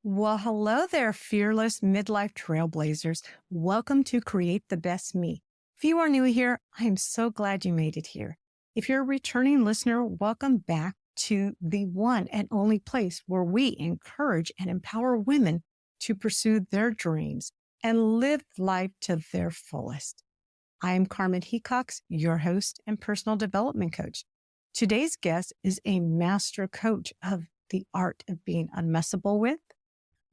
Well, hello there, fearless midlife trailblazers. Welcome to Create the Best Me. If you are new here, I am so glad you made it here. If you're a returning listener, welcome back to the one and only place where we encourage and empower women to pursue their dreams and live life to their fullest. I am Carmen Hecox, your host and personal development coach. Today's guest is a master coach of the art of being unmessable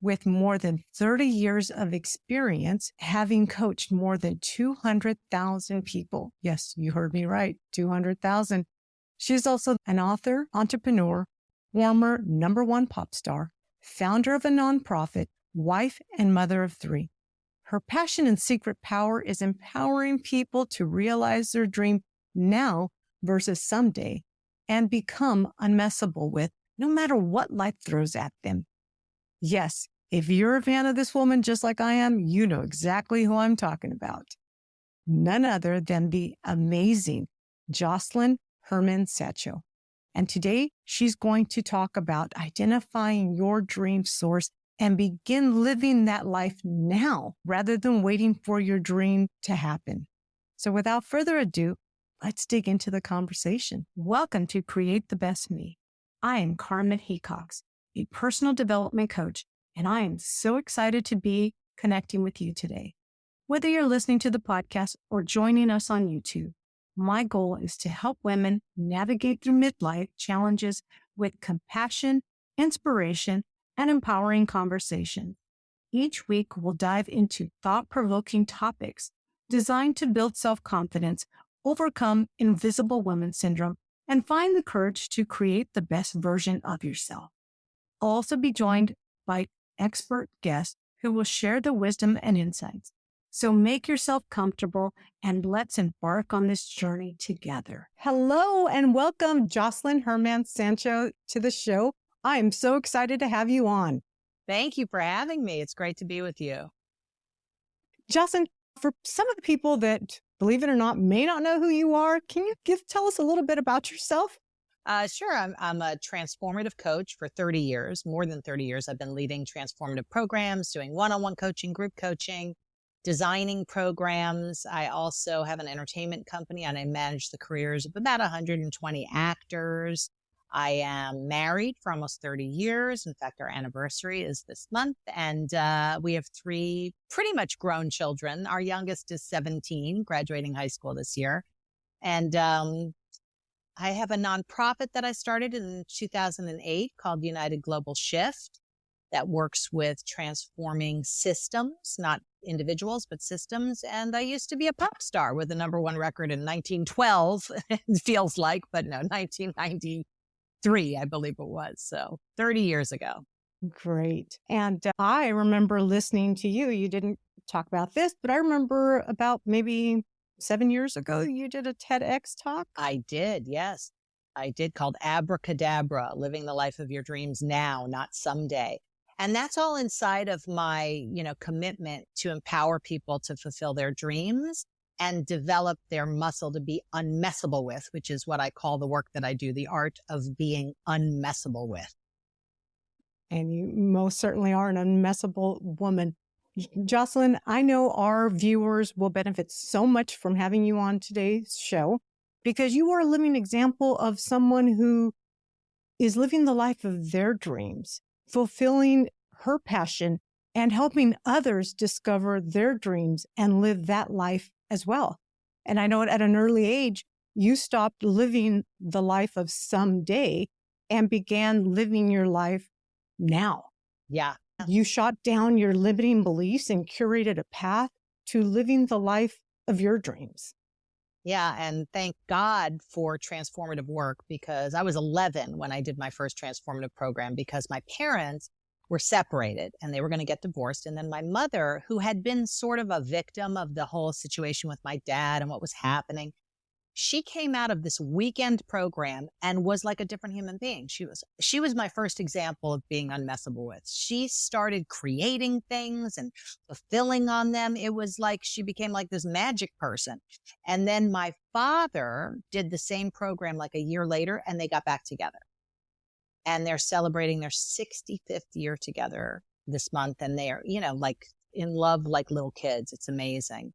with more than 30 years of experience, having coached more than 200,000 people. Yes, you heard me right, 200,000. She's also an author, entrepreneur, former #1 pop star, founder of a nonprofit, wife, and mother of 3. Her passion and secret power is empowering people to realize their dream now versus someday and become unmessable with no matter what life throws at them. Yes, if you're a fan of this woman just like I am, you know exactly who I'm talking about. None other than the amazing Josselyne Herman-Saccio. And today she's going to talk about identifying your dream source and begin living that life now rather than waiting for your dream to happen. So without further ado, let's dig into the conversation. Welcome to Create the Best Me. I am Carmen Hecox, a personal development coach, and I am so excited to be connecting with you today. Whether you're listening to the podcast or joining us on YouTube, my goal is to help women navigate through midlife challenges with compassion, inspiration, and empowering conversation. Each week, we'll dive into thought-provoking topics designed to build self-confidence, overcome invisible woman syndrome, and find the courage to create the best version of yourself. I'll also be joined by expert guests who will share the wisdom and insights. So make yourself comfortable and let's embark on this journey together. Hello and welcome, Josselyne Herman-Saccio, to the show. I am so excited to have you on. Thank you for having me. It's great to be with you. Josselyne, for some of the people that, believe it or not, may not know who you are, can you tell us a little bit about yourself? Sure. I'm a transformative coach for 30 years, more than 30 years. I've been leading transformative programs, doing one-on-one coaching, group coaching, designing programs. I also have an entertainment company and I manage the careers of about 120 actors. I am married for almost 30 years. In fact, our anniversary is this month. And we have 3 pretty much grown children. Our youngest is 17, graduating high school this year. And I have a nonprofit that I started in 2008 called United Global Shift that works with transforming systems, not individuals, but systems. And I used to be a pop star with a #1 record in 1912, it feels like, but no, 1993, I believe it was. So 30 years ago. Great. And I remember listening to you. You didn't talk about this, but I remember about maybe 7 years ago, you did a TEDx talk. I did, yes. I did, called Abracadabra, Living the Life of Your Dreams Now, Not Someday. And that's all inside of my, commitment to empower people to fulfill their dreams and develop their muscle to be unmessable with, which is what I call the work that I do, the art of being unmessable with. And you most certainly are an unmessable woman. Josselyne, I know our viewers will benefit so much from having you on today's show because you are a living example of someone who is living the life of their dreams, fulfilling her passion and helping others discover their dreams and live that life as well. And I know at an early age, you stopped living the life of someday and began living your life now. Yeah. You shot down your limiting beliefs and curated a path to living the life of your dreams. Yeah. And thank God for transformative work because I was 11 when I did my first transformative program because my parents were separated and they were going to get divorced. And then my mother, who had been sort of a victim of the whole situation with my dad and what was happening, she came out of this weekend program and was like a different human being. She was my first example of being unmessable with. She started creating things and fulfilling on them. It was like she became like this magic person. And then my father did the same program like a year later and they got back together. And they're celebrating their 65th year together this month, and they're, like in love like little kids. It's amazing.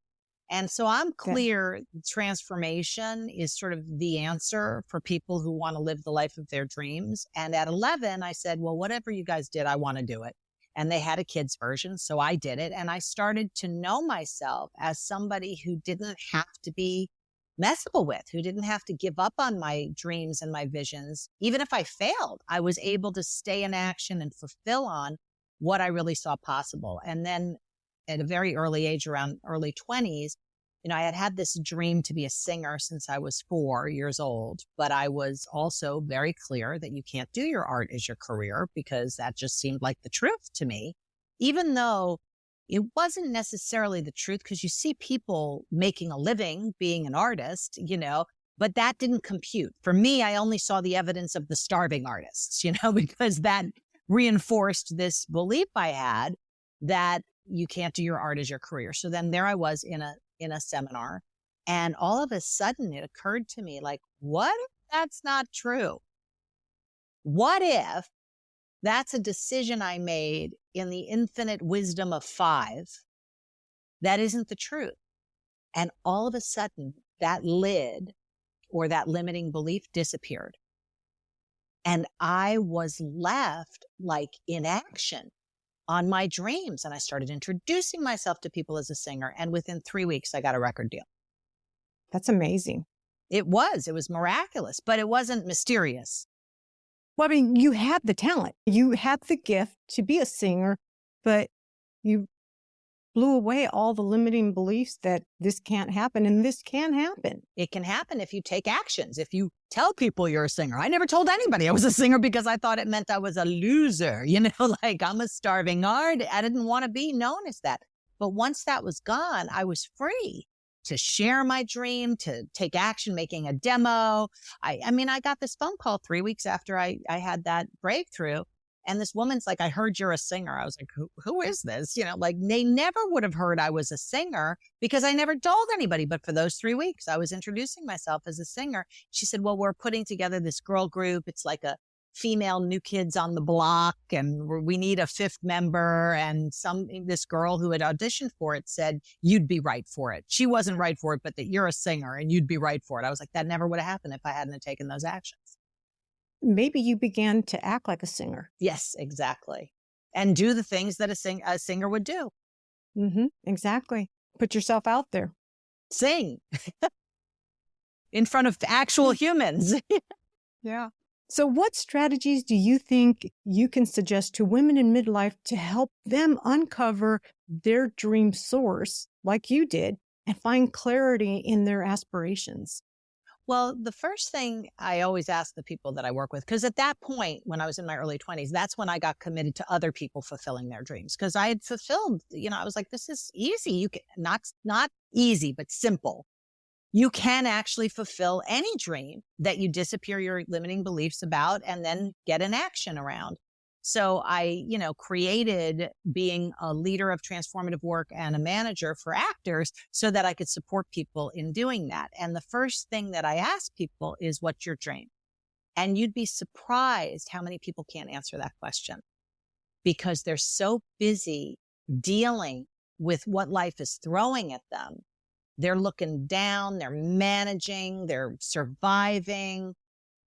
And so I'm clear transformation is sort of the answer for people who want to live the life of their dreams. And at 11, I said, well, whatever you guys did, I want to do it. And they had a kid's version, so I did it. And I started to know myself as somebody who didn't have to be messable with, who didn't have to give up on my dreams and my visions. Even if I failed, I was able to stay in action and fulfill on what I really saw possible. And then at a very early age, around early 20s, I had this dream to be a singer since I was 4 years old, but I was also very clear that you can't do your art as your career because that just seemed like the truth to me, even though it wasn't necessarily the truth, because you see people making a living being an artist, but that didn't compute. For me, I only saw the evidence of the starving artists, because that reinforced this belief I had that you can't do your art as your career. So then there I was in a seminar, and all of a sudden it occurred to me, like, what if that's not true? What if that's a decision I made in the infinite wisdom of 5 that isn't the truth? And all of a sudden that lid or that limiting belief disappeared. And I was left like in action on my dreams. And I started introducing myself to people as a singer. And within 3 weeks, I got a record deal. That's amazing. It was miraculous, but it wasn't mysterious. Well, I mean, you had the talent, you had the gift to be a singer, but you blew away all the limiting beliefs that this can't happen, and this can happen. It can happen if you take actions, if you tell people you're a singer. I never told anybody I was a singer because I thought it meant I was a loser, like I'm a starving artist. I didn't want to be known as that. But once that was gone, I was free to share my dream, to take action, making a demo. I got this phone call 3 weeks after I had that breakthrough. And this woman's like, I heard you're a singer. I was like, who is this? They never would have heard I was a singer because I never told anybody. But for those 3 weeks, I was introducing myself as a singer. She said, well, we're putting together this girl group. It's like a female New Kids on the Block, and we need a 5th member. And this girl who had auditioned for it said, you'd be right for it. She wasn't right for it, but that you're a singer and you'd be right for it. I was like, that never would have happened if I hadn't taken those actions. Maybe you began to act like a singer. Yes, exactly. And do the things that a singer would do. Mm-hmm, exactly. Put yourself out there. Sing in front of actual humans. Yeah. So what strategies do you think you can suggest to women in midlife to help them uncover their dream source like you did and find clarity in their aspirations? Well, the first thing I always ask the people that I work with, because at that point, when I was in my early 20s, that's when I got committed to other people fulfilling their dreams. Because I had fulfilled, I was like, this is easy. You can not easy, but simple. You can actually fulfill any dream that you disappear your limiting beliefs about and then get an action around. So I, created being a leader of transformative work and a manager for actors so that I could support people in doing that. And the first thing that I ask people is, what's your dream? And you'd be surprised how many people can't answer that question because they're so busy dealing with what life is throwing at them. They're looking down, they're managing, they're surviving.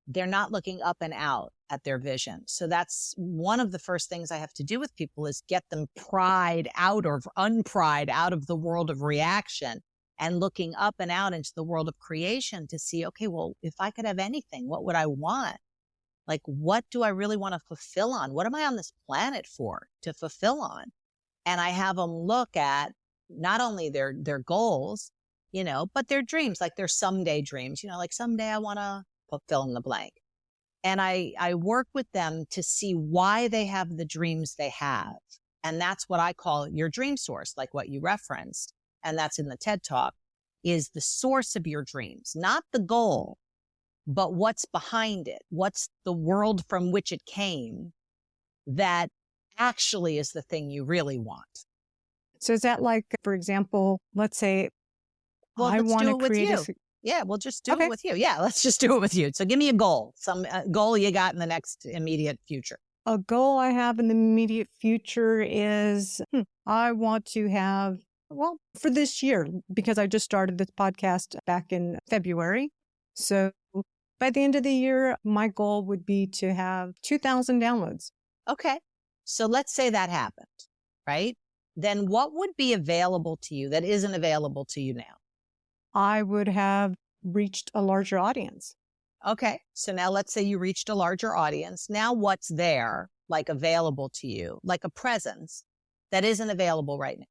They're not looking up and out at their vision. So that's one of the first things I have to do with people is get them pried out or unpried out of the world of reaction and looking up and out into the world of creation to see, okay, well, if I could have anything, what would I want? Like, what do I really want to fulfill on? What am I on this planet for to fulfill on? And I have them look at not only their goals, but their dreams, like their someday dreams, like someday I want to fill in the blank. And I work with them to see why they have the dreams they have. And that's what I call your dream source, like what you referenced. And that's in the TED Talk, is the source of your dreams, not the goal, but what's behind it. What's the world from which it came that actually is the thing you really want. So is that like, for example, let's say I want to create Yeah, we'll just do it with you. Yeah, let's just do it with you. So give me a goal, some goal you got in the next immediate future. A goal I have in the immediate future is I want to have, well, for this year, because I just started this podcast back in February. So by the end of the year, my goal would be to have 2,000 downloads. Okay. So let's say that happened, right? Then what would be available to you that isn't available to you now? I would have reached a larger audience. Okay. So now let's say you reached a larger audience. Now what's there, like available to you, like a presence that isn't available right now?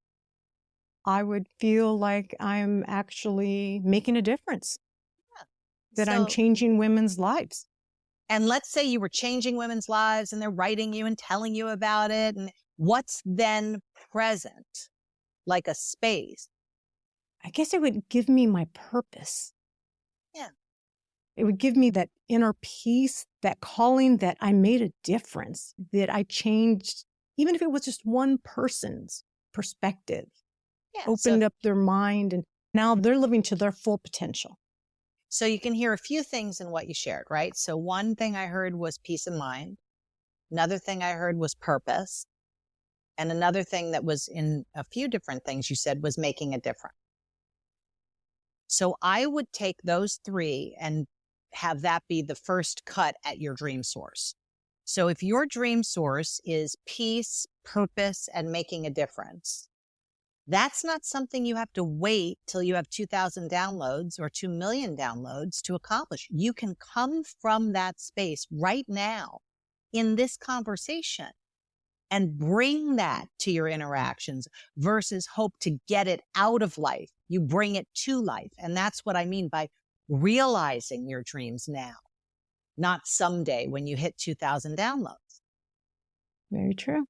I would feel like I'm actually making a difference, that I'm So, changing women's lives. and let's say you were changing women's lives and they're writing you and telling you about it. And what's then present, like a space? I guess it would give me my purpose. Yeah. It would give me that inner peace, that calling that I made a difference, that I changed, even if it was just one person's perspective, Yeah. opened up their mind, and now they're living to their full potential. So you can hear a few things in what you shared, right? So one thing I heard was peace of mind. Another thing I heard was purpose. And another thing that was in a few different things you said was making a difference. So I would take those three and have that be the first cut at your dream source. So if your dream source is peace, purpose, and making a difference, that's not something you have to wait till you have 2,000 downloads or 2 million downloads to accomplish. You can come from that space right now in this conversation and bring that to your interactions versus hope to get it out of life. You bring it to life. And that's what I mean by realizing your dreams now, not someday when you hit 2,000 downloads. Very true.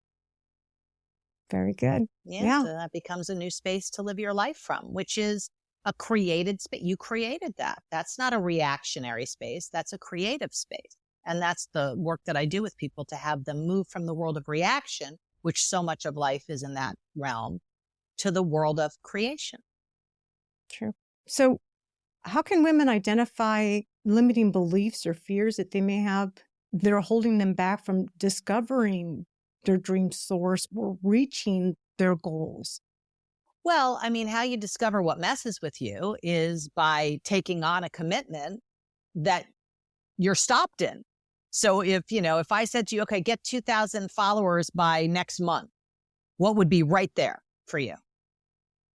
Very good. Yeah. So that becomes a new space to live your life from, which is a created space. You created that. That's not a reactionary space. That's a creative space. And that's the work that I do with people, to have them move from the world of reaction, which so much of life is in that realm, to the world of creation. True. So how can women identify limiting beliefs or fears that they may have that are holding them back from discovering their dream source or reaching their goals? Well, I mean, how you discover what messes with you is by taking on a commitment that you're stopped in. So if I said to you, okay, get 2,000 followers by next month, what would be right there for you?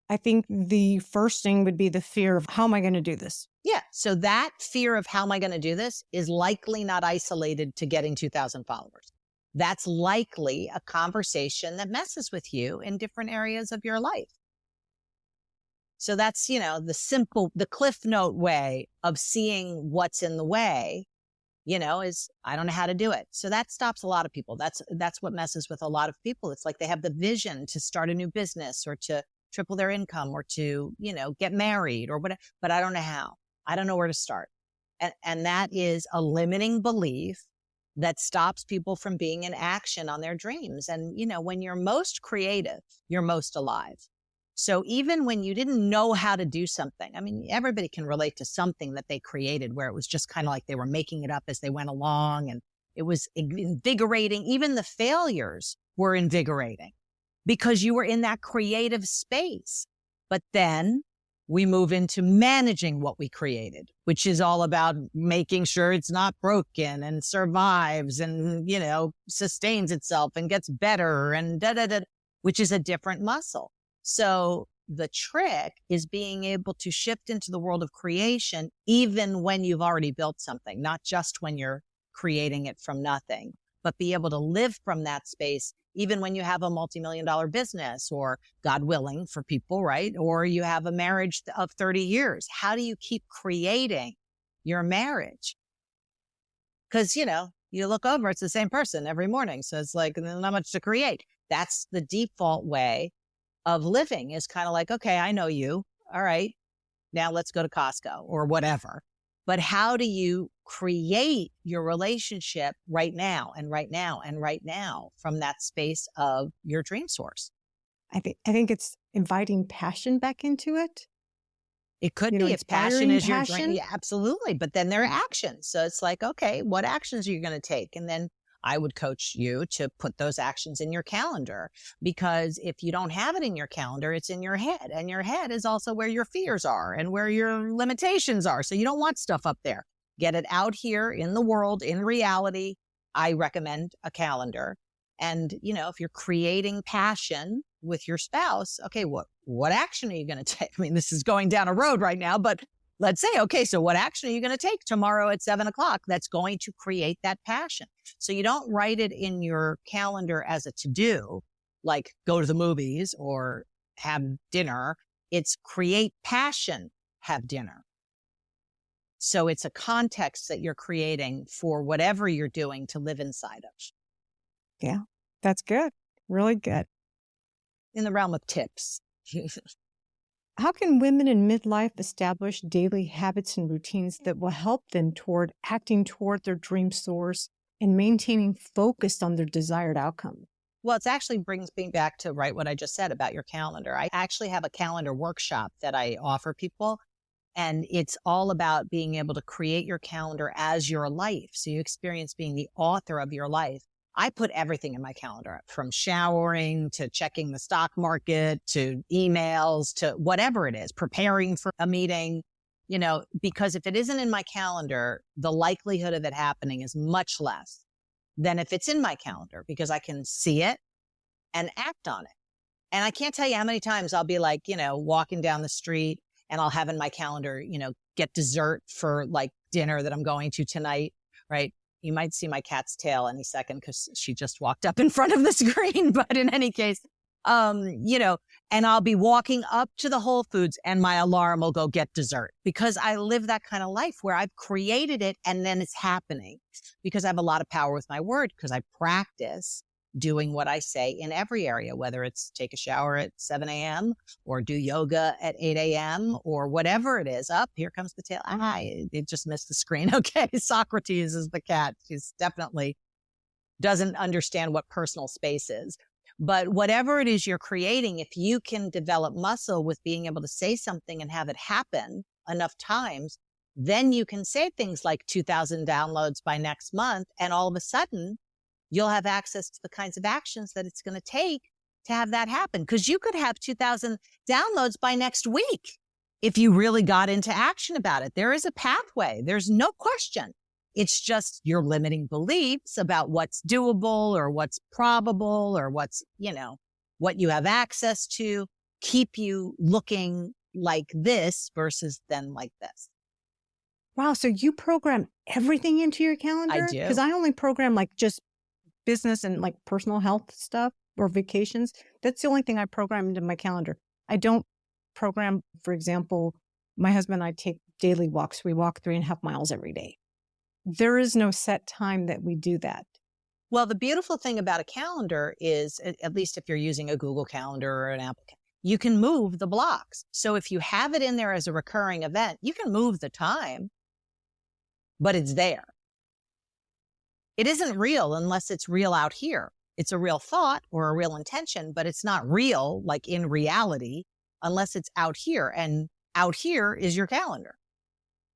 I think the first thing would be the fear of, how am I going to do this? Yeah. So that fear of how am I going to do this is likely not isolated to getting 2,000 followers. That's likely a conversation that messes with you in different areas of your life. So that's, the Cliff Note way of seeing what's in the way, is I don't know how to do it. So that stops a lot of people. That's what messes with a lot of people. It's like they have the vision to start a new business or to triple their income or to, get married or whatever, but I don't know how. I don't know where to start. And that is a limiting belief that stops people from being in action on their dreams. And, when you're most creative, you're most alive. So even when you didn't know how to do something, I mean, everybody can relate to something that they created where it was just kind of like they were making it up as they went along and it was invigorating. Even the failures were invigorating because you were in that creative space. But then we move into managing what we created, which is all about making sure it's not broken and survives and, sustains itself and gets better and which is a different muscle. So the trick is being able to shift into the world of creation, even when you've already built something, not just when you're creating it from nothing, but be able to live from that space, even when you have a multi-million-dollar business or, God willing for people, right? Or you have a marriage of 30 years. How do you keep creating your marriage? Because, you look over, it's the same person every morning. So it's like not much to create. That's the default way of living, is kind of like, okay, I know you. All right, now let's go to Costco or whatever. But how do you create your relationship right now and right now and right now from that space of your dream source? I think it's inviting passion back into it. It could be if passion is your dream. Passion. Yeah, absolutely. But then there are actions. So it's like, okay, what actions are you going to take? And then I would coach you to put those actions in your calendar, because if you don't have it in your calendar, it's in your head, and your head is also where your fears are and where your limitations are. So you don't want stuff up there. Get it out here in the world, in reality. I recommend a calendar. And, if you're creating passion with your spouse, okay, what action are you going to take? I mean, this is going down a road right now, but let's say, okay, so what action are you going to take tomorrow at 7:00 that's going to create that passion? So you don't write it in your calendar as a to-do, like go to the movies or have dinner. It's create passion, have dinner. So it's a context that you're creating for whatever you're doing to live inside of. Yeah, that's good. Really good. In the realm of tips. How can women in midlife establish daily habits and routines that will help them toward acting toward their dream source and maintaining focus on their desired outcome? Well, it actually brings me back to what I just said about your calendar. I actually have a calendar workshop that I offer people, and it's all about being able to create your calendar as your life. So you experience being the author of your life. I put everything in my calendar, from showering to checking the stock market to emails to whatever it is, preparing for a meeting, because if it isn't in my calendar, the likelihood of it happening is much less than if it's in my calendar, because I can see it and act on it. And I can't tell you how many times I'll be like, walking down the street and I'll have in my calendar, get dessert for like dinner that I'm going to tonight, right? You might see my cat's tail any second because she just walked up in front of the screen. But in any case, and I'll be walking up to the Whole Foods and my alarm will go get dessert, because I live that kind of life where I've created it and then it's happening, because I have a lot of power with my word, because I practice doing what I say in every area, whether it's take a shower at 7 a.m. or do yoga at 8 a.m. or whatever it is. Here comes the tail. It just missed the screen. Okay. Socrates is the cat. She's definitely doesn't understand what personal space is. But whatever it is you're creating, if you can develop muscle with being able to say something and have it happen enough times, then you can say things like 2,000 downloads by next month. And all of a sudden, you'll have access to the kinds of actions that it's going to take to have that happen. Because you could have 2,000 downloads by next week if you really got into action about it. There is a pathway. There's no question. It's just your limiting beliefs about what's doable or what's probable or what's, what you have access to keep you looking like this versus then like this. Wow. So you program everything into your calendar? I do. Because I only program like just business and like personal health stuff or vacations. That's the only thing I program into my calendar. I don't program, for example, my husband and I take daily walks. We walk 3.5 miles every day. There is no set time that we do that. Well, the beautiful thing about a calendar is, at least if you're using a Google Calendar or an Apple, you can move the blocks. So if you have it in there as a recurring event, you can move the time, but it's there. It isn't real unless it's real out here. It's a real thought or a real intention, but it's not real, like in reality, unless it's out here. And out here is your calendar.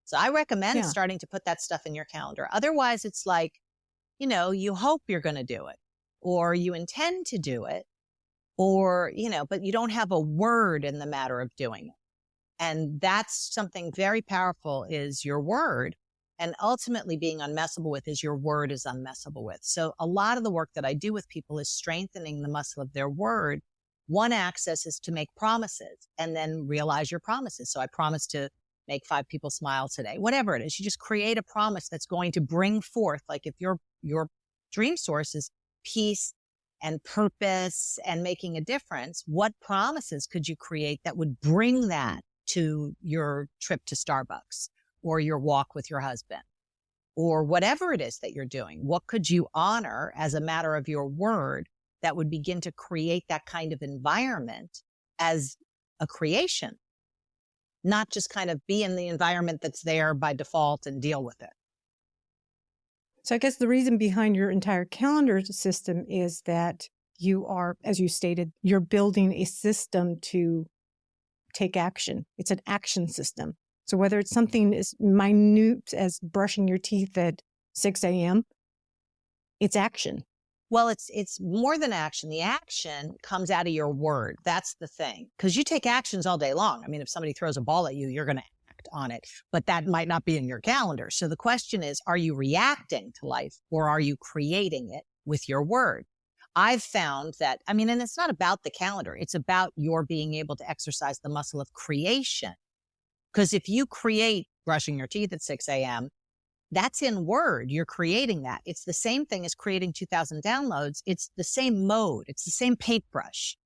So I recommend starting to put that stuff in your calendar. Otherwise, it's like, you hope you're going to do it, or you intend to do it, or, but you don't have a word in the matter of doing it. And that's something very powerful, is your word. And ultimately being unmessable with is your word is unmessable with. So a lot of the work that I do with people is strengthening the muscle of their word. One access is to make promises and then realize your promises. So I promise to make 5 people smile today, whatever it is. You just create a promise that's going to bring forth, like if your dream source is peace and purpose and making a difference, what promises could you create that would bring that to your trip to Starbucks or your walk with your husband or whatever it is that you're doing? What could you honor as a matter of your word that would begin to create that kind of environment as a creation? Not just kind of be in the environment that's there by default and deal with it. So I guess the reason behind your entire calendar system is that you are, as you stated, you're building a system to take action. It's an action system. So whether it's something as minute as brushing your teeth at 6 a.m. It's action. Well, it's more than action. The action comes out of your word. That's the thing. Because you take actions all day long. I mean, if somebody throws a ball at you, you're going to act on it, but that might not be in your calendar. So the question is, are you reacting to life or are you creating it with your word? I've found that, I mean, and it's not about the calendar. It's about your being able to exercise the muscle of creation. Because if you create brushing your teeth at 6 a.m., that's in word. You're creating that. It's the same thing as creating 2,000 downloads. It's the same mode. It's the same paintbrush.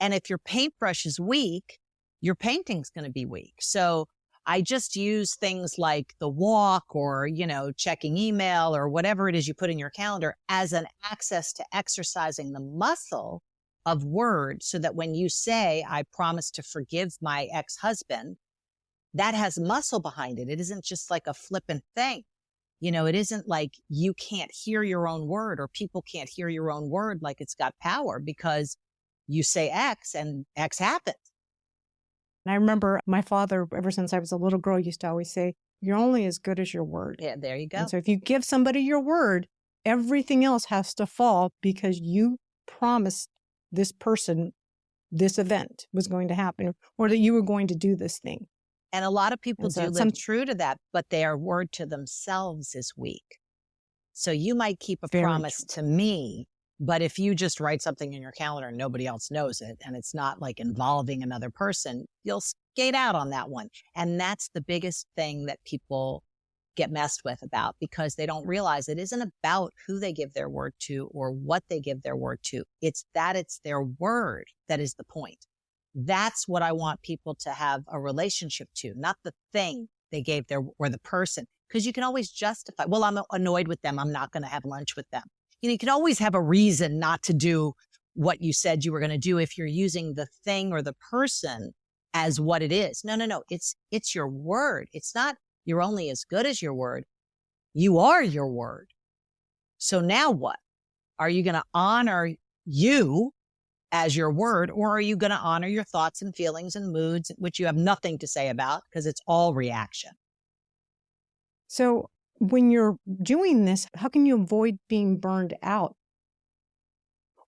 And if your paintbrush is weak, your painting's going to be weak. So I just use things like the walk or, checking email or whatever it is you put in your calendar as an access to exercising the muscle of word so that when you say, I promise to forgive my ex-husband, that has muscle behind it. It isn't just like a flippant thing. It isn't like you can't hear your own word or people can't hear your own word like it's got power because you say X and X happens. And I remember my father, ever since I was a little girl, used to always say, you're only as good as your word. Yeah, there you go. And so if you give somebody your word, everything else has to fall because you promised this person this event was going to happen or that you were going to do this thing. And a lot of people do live true to that, but their word to themselves is weak. So you might keep a promise to me, but if you just write something in your calendar and nobody else knows it, and it's not like involving another person, you'll skate out on that one. And that's the biggest thing that people get messed with about because they don't realize it isn't about who they give their word to or what they give their word to. It's that it's their word that is the point. That's what I want people to have a relationship to, not the thing they gave or the person. Because you can always justify, well, I'm annoyed with them. I'm not going to have lunch with them. You can always have a reason not to do what you said you were going to do if you're using the thing or the person as what it is. No. It's your word. It's not you're only as good as your word. You are your word. So now what? Are you going to honor you as your word, or are you going to honor your thoughts and feelings and moods, which you have nothing to say about because it's all reaction? So when you're doing this, how can you avoid being burned out?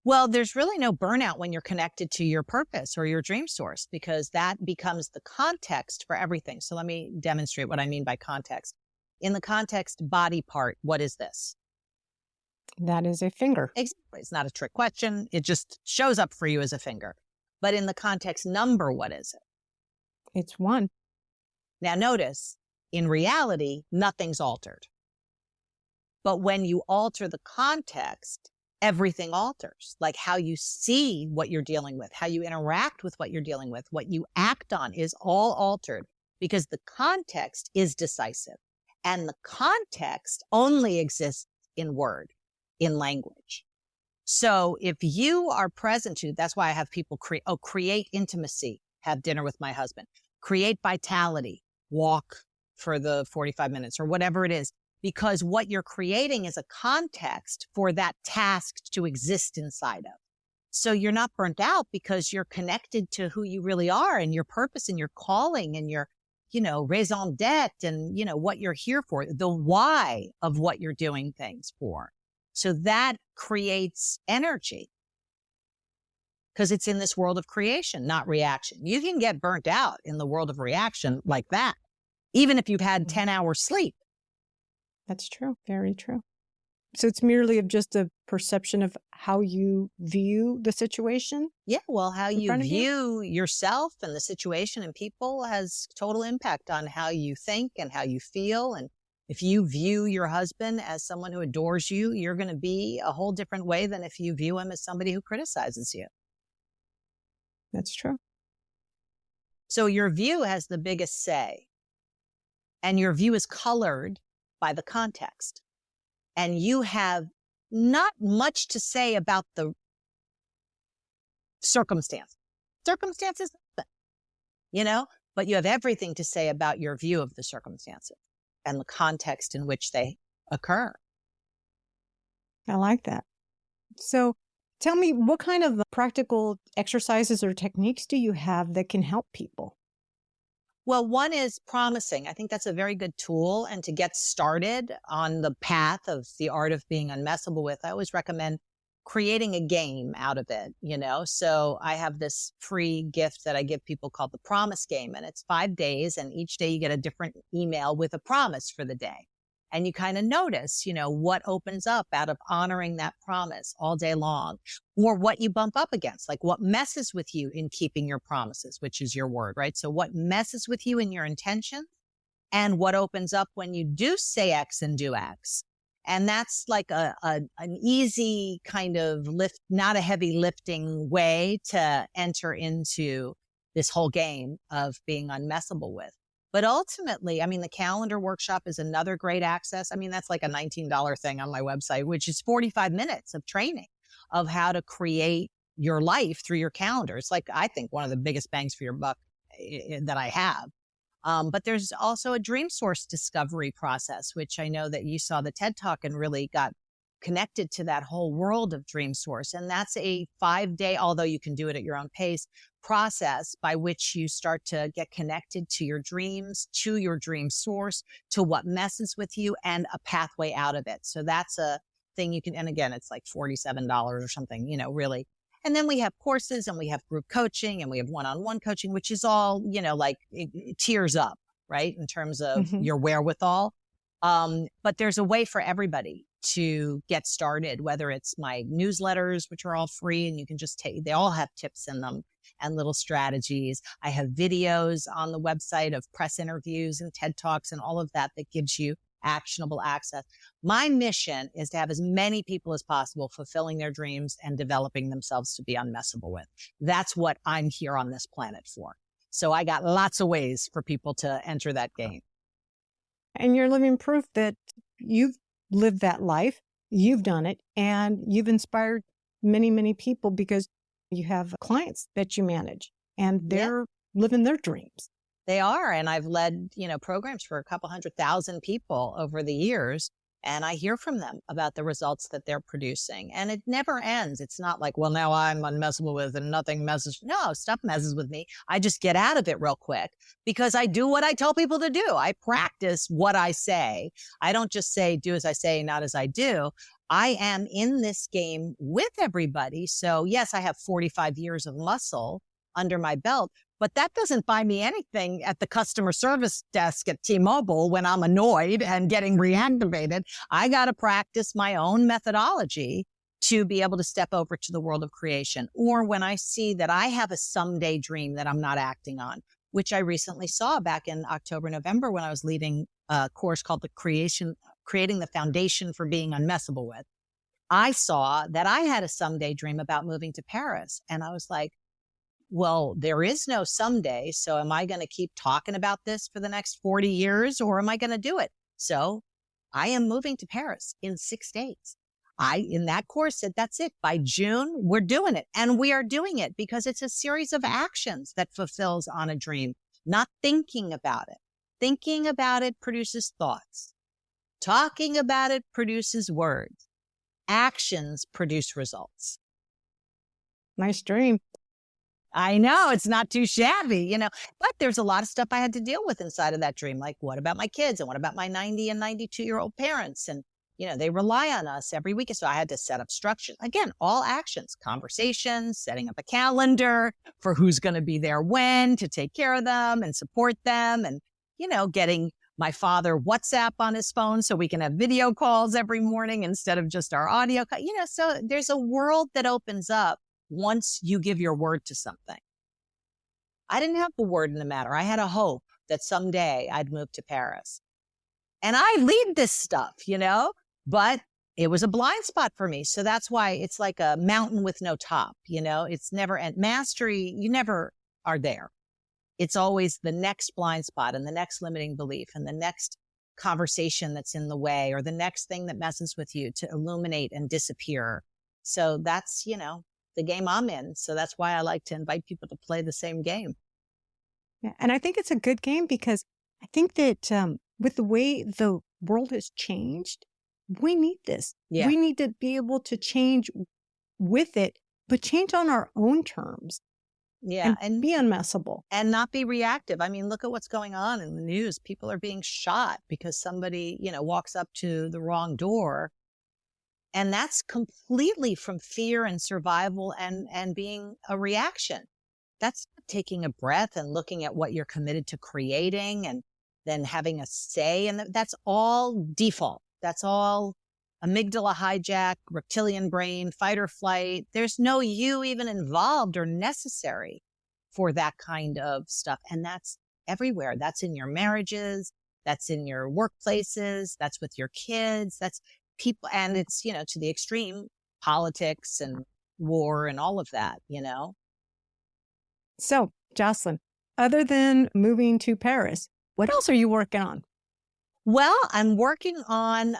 Well, there's really no burnout when you're connected to your purpose or your dream source because that becomes the context for everything. So let me demonstrate what I mean by context. In the context body part, what is this? That is a finger. Exactly. It's not a trick question. It just shows up for you as a finger. But in the context number, what is it? It's 1. Now notice, in reality, nothing's altered. But when you alter the context, everything alters. Like how you see what you're dealing with, how you interact with what you're dealing with, what you act on is all altered because the context is decisive. And the context only exists in word. In language. So if you are present to, that's why I have people create intimacy, have dinner with my husband, create vitality, walk for the 45 minutes or whatever it is, because what you're creating is a context for that task to exist inside of. So you're not burnt out because you're connected to who you really are and your purpose and your calling and your, raison d'etre and, what you're here for, the why of what you're doing things for. So that creates energy because it's in this world of creation, not reaction. You can get burnt out in the world of reaction like that, even if you've had 10 hours sleep. That's true. Very true. So it's merely just a perception of how you view the situation? Yeah, well, how you view yourself and the situation and people has total impact on how you think and how you feel. And if you view your husband as someone who adores you, you're going to be a whole different way than if you view him as somebody who criticizes you. That's true. So your view has the biggest say. And your view is colored by the context. And you have not much to say about the circumstance. Circumstances, but you have everything to say about your view of the circumstances and the context in which they occur. I like that. So tell me, what kind of practical exercises or techniques do you have that can help people? Well, one is promising. I think that's a very good tool. And to get started on the path of the art of being unmessable with, I always recommend creating a game out of it, you know? So I have this free gift that I give people called the promise game, and it's 5 days. And each day you get a different email with a promise for the day. And you kind of notice, you know, what opens up out of honoring that promise all day long, or what you bump up against, like what messes with you in keeping your promises, which is your word, right? So what messes with you in your intention, and what opens up when you do say X and do X. And that's like an easy kind of lift, not a heavy lifting way to enter into this whole game of being unmessable with. But ultimately, I mean, the calendar workshop is another great access. I mean, that's like a $19 thing on my website, which is 45 minutes of training of how to create your life through your calendar. It's like, I think, one of the biggest bangs for your buck that I have. But there's also a dream source discovery process, which I know that you saw the TED Talk and really got connected to that whole world of dream source. And that's a 5-day, although you can do it at your own pace, process by which you start to get connected to your dreams, to your dream source, to what messes with you, and a pathway out of it. So that's a thing you can, and again, it's like $47 or something, you know, really. And then we have courses, and we have group coaching, and we have one-on-one coaching, which is all, you know, like it tiers up, right? In terms of your wherewithal. But there's a way for everybody to get started, whether it's my newsletters, which are all free, and you can just take, they all have tips in them and little strategies. I have videos on the website of press interviews and TED Talks and all of that that gives you actionable access. My mission is to have as many people as possible fulfilling their dreams and developing themselves to be unmessable with. That's what I'm here on this planet for. So I got lots of ways for people to enter that game. And you're living proof that you've lived that life, you've done it, and you've inspired many, many people because you have clients that you manage, and they're living their dreams. They are. And I've led, you know, programs for a couple 100,000 people over the years. And I hear from them about the results that they're producing. And it never ends. It's not like, well, now I'm unmessable with and nothing messes. No, stuff messes with me. I just get out of it real quick because I do what I tell people to do. I practice what I say. I don't just say, do as I say, not as I do. I am in this game with everybody. So yes, I have 45 years of muscle under my belt, but that doesn't buy me anything at the customer service desk at T-Mobile when I'm annoyed and getting reactivated. I got to practice my own methodology to be able to step over to the world of creation. Or when I see that I have a someday dream that I'm not acting on, which I recently saw back in October, November, when I was leading a course called Creating the Foundation for Being Unmessable With. I saw that I had a someday dream about moving to Paris. And I was like, well, there is no someday. So am I going to keep talking about this for the next 40 years or am I going to do it? So I am moving to Paris in 6 days. In that course said, that's it. By June, we're doing it. And we are doing it because it's a series of actions that fulfills on a dream, not thinking about it. Thinking about it produces thoughts. Talking about it produces words. Actions produce results. Nice dream. I know it's not too shabby, you know, but there's a lot of stuff I had to deal with inside of that dream. Like, what about my kids? And what about my 90 and 92-year-old parents? And, you know, they rely on us every week. So I had to set up structure. Again, all actions, conversations, setting up a calendar for who's going to be there when to take care of them and support them. And, you know, getting my father WhatsApp on his phone so we can have video calls every morning instead of just our audio. You know, so there's a world that opens up once you give your word to something. I didn't have the word in the matter. I had a hope that someday I'd move to Paris. And I lead this stuff, you know, but it was a blind spot for me. So that's why it's like a mountain with no top, you know, it's never, and mastery, you never are there. It's always the next blind spot and the next limiting belief and the next conversation that's in the way or the next thing that messes with you to illuminate and disappear. So that's, you know, the game I'm in. So that's why I like to invite people to play the same game. Yeah, and I think it's a good game because I think that with the way the world has changed, we need this. Yeah. We need to be able to change with it, but change on our own terms. Yeah. and be unmessable. And not be reactive. I mean, look at what's going on in the news. People are being shot because somebody, walks up to the wrong door. And that's completely from fear and survival and being a reaction. That's taking a breath and looking at what you're committed to creating and then having a say. And that's all default. That's all amygdala hijack, reptilian brain, fight or flight. There's no you even involved or necessary for that kind of stuff. And that's everywhere. That's in your marriages. That's in your workplaces. That's with your kids. That's people. And it's, to the extreme, politics and war and all of that, So, Josselyne, other than moving to Paris, what else are you working on? Well, I'm working on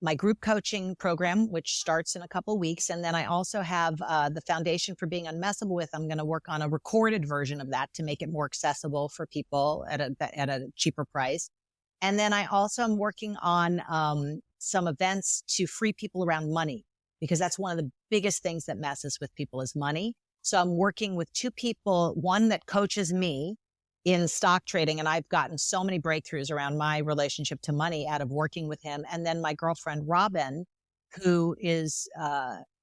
my group coaching program, which starts in a couple of weeks. And then I also have the Foundation for Being Unmessable With. I'm going to work on a recorded version of that to make it more accessible for people at a cheaper price. And then I also am working on some events to free people around money, because that's one of the biggest things that messes with people is money. So I'm working with two people, one that coaches me in stock trading. And I've gotten so many breakthroughs around my relationship to money out of working with him. And then my girlfriend, Robin, who is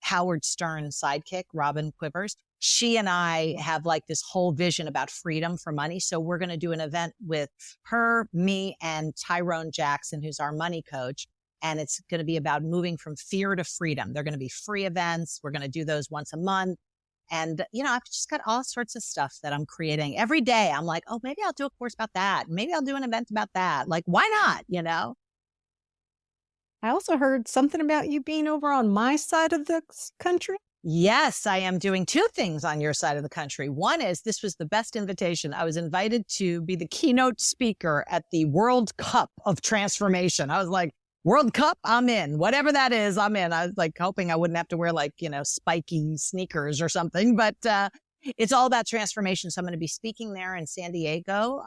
Howard Stern's sidekick, Robin Quivers. She and I have like this whole vision about freedom for money. So we're going to do an event with her, me, and Tyrone Jackson, who's our money coach. And it's going to be about moving from fear to freedom. They're going to be free events. We're going to do those once a month. And, I've just got all sorts of stuff that I'm creating every day. I'm like, oh, maybe I'll do a course about that. Maybe I'll do an event about that. Like, why not, I also heard something about you being over on my side of the country. Yes, I am doing two things on your side of the country. One is, this was the best invitation. I was invited to be the keynote speaker at the World Cup of Transformation. I was like, World Cup, I'm in. Whatever that is, I'm in. I was like hoping I wouldn't have to wear spiky sneakers or something, but it's all about transformation. So I'm going to be speaking there in San Diego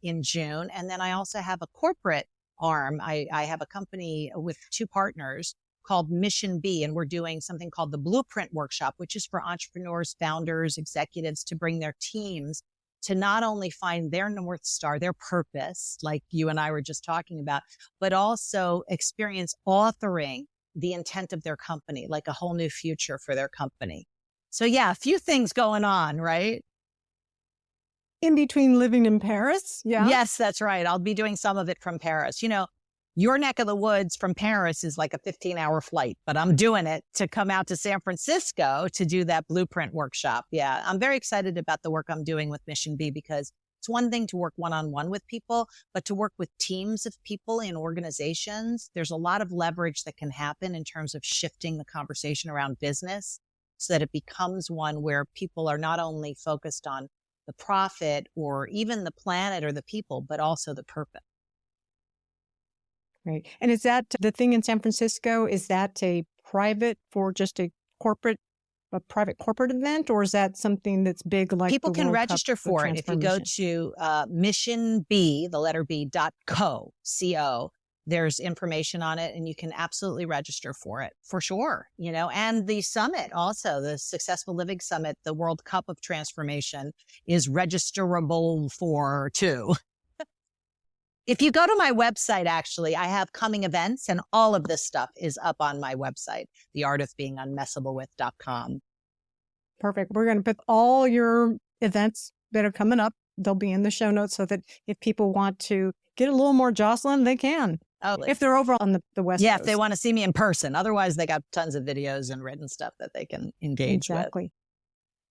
in June. And then I also have a corporate arm. I have a company with two partners called Mission B, and we're doing something called the Blueprint Workshop, which is for entrepreneurs, founders, executives to bring their teams to not only find their North Star, their purpose, like you and I were just talking about, but also experience authoring the intent of their company, like a whole new future for their company. So yeah, a few things going on, right? In between living in Paris? Yeah. Yes, that's right. I'll be doing some of it from Paris. Your neck of the woods from Paris is like a 15-hour flight, but I'm doing it to come out to San Francisco to do that Blueprint workshop. Yeah, I'm very excited about the work I'm doing with Mission B, because it's one thing to work one-on-one with people, but to work with teams of people in organizations, there's a lot of leverage that can happen in terms of shifting the conversation around business so that it becomes one where people are not only focused on the profit or even the planet or the people, but also the purpose. Right. And is that the thing in San Francisco? Is that a private for just a private corporate event, or is that something that's big like people the can World register Cup for it if you go to missionb, the letter B.co, C-O. There's information on it, and you can absolutely register for it for sure. And the summit also, the Successful Living Summit, the World Cup of Transformation, is registerable for too. If you go to my website, actually, I have coming events, and all of this stuff is up on my website, theartofbeingunmessablewith.com. Perfect. We're going to put all your events that are coming up. They'll be in the show notes so that if people want to get a little more Josselyne, they can. Oh, if they're over on the West Coast. Yeah, if they want to see me in person. Otherwise, they got tons of videos and written stuff that they can engage with. Exactly.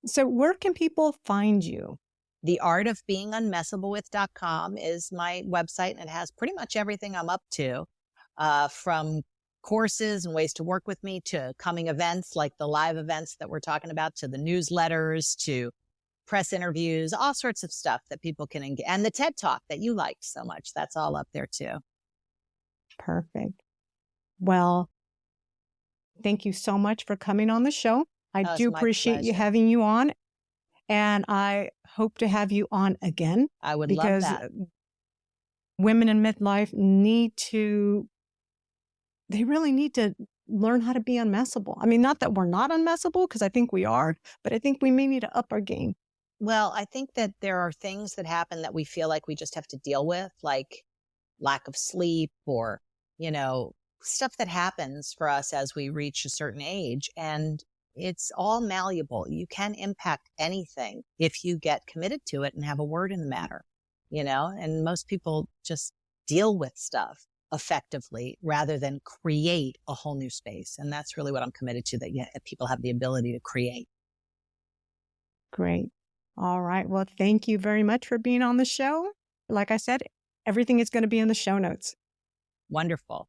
So where can people find you? theartofbeingunmessablewith.com is my website, and it has pretty much everything I'm up to, from courses and ways to work with me to coming events like the live events that we're talking about, to the newsletters, to press interviews, all sorts of stuff that people can engage. And the TED Talk that you liked so much, that's all up there too. Perfect. Well, thank you so much for coming on the show. I do appreciate you having you on. And I hope to have you on again. I would love that. Because women in midlife they really need to learn how to be unmessable. I mean, not that we're not unmessable, because I think we are, but I think we may need to up our game. Well, I think that there are things that happen that we feel like we just have to deal with, like lack of sleep or, you know, stuff that happens for us as we reach a certain age. And it's all malleable. You can impact anything if you get committed to it and have a word in the matter, and most people just deal with stuff effectively rather than create a whole new space. And that's really what I'm committed to, that people have the ability to create. Great. All right. Well, thank you very much for being on the show. Like I said, everything is going to be in the show notes. Wonderful.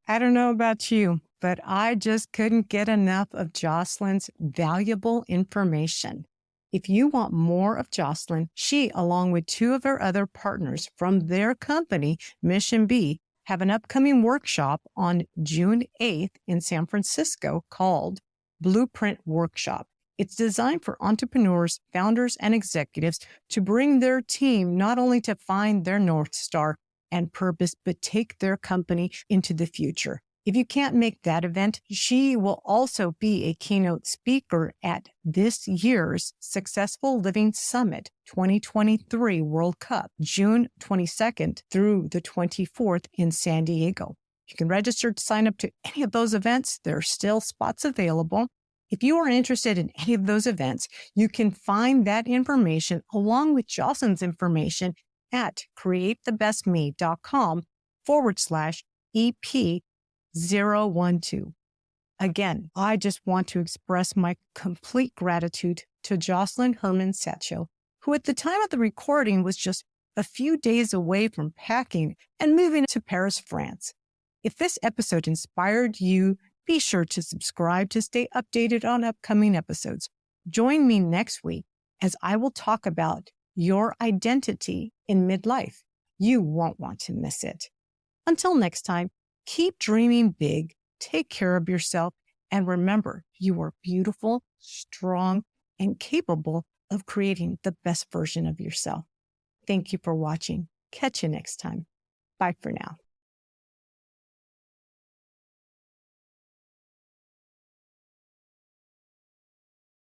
I don't know about you, but I just couldn't get enough of Josselyne's valuable information. If you want more of Josselyne, she, along with two of her other partners from their company, Mission B, have an upcoming workshop on June 8th in San Francisco called Blueprint Workshop. It's designed for entrepreneurs, founders, and executives to bring their team not only to find their North Star and purpose, but take their company into the future. If you can't make that event, she will also be a keynote speaker at this year's Successful Living Summit 2023 World Cup, June 22nd through the 24th in San Diego. You can register to sign up to any of those events. There are still spots available. If you are interested in any of those events, you can find that information along with Josselyne's information at createthebestme.com/EP012. Again, I just want to express my complete gratitude to Josselyne Herman-Saccio, who at the time of the recording was just a few days away from packing and moving to Paris, France. If this episode inspired you, be sure to subscribe to stay updated on upcoming episodes. Join me next week as I will talk about your identity in midlife. You won't want to miss it. Until next time, keep dreaming big, take care of yourself, and remember, you are beautiful, strong, and capable of creating the best version of yourself. Thank you for watching. Catch you next time. Bye for now.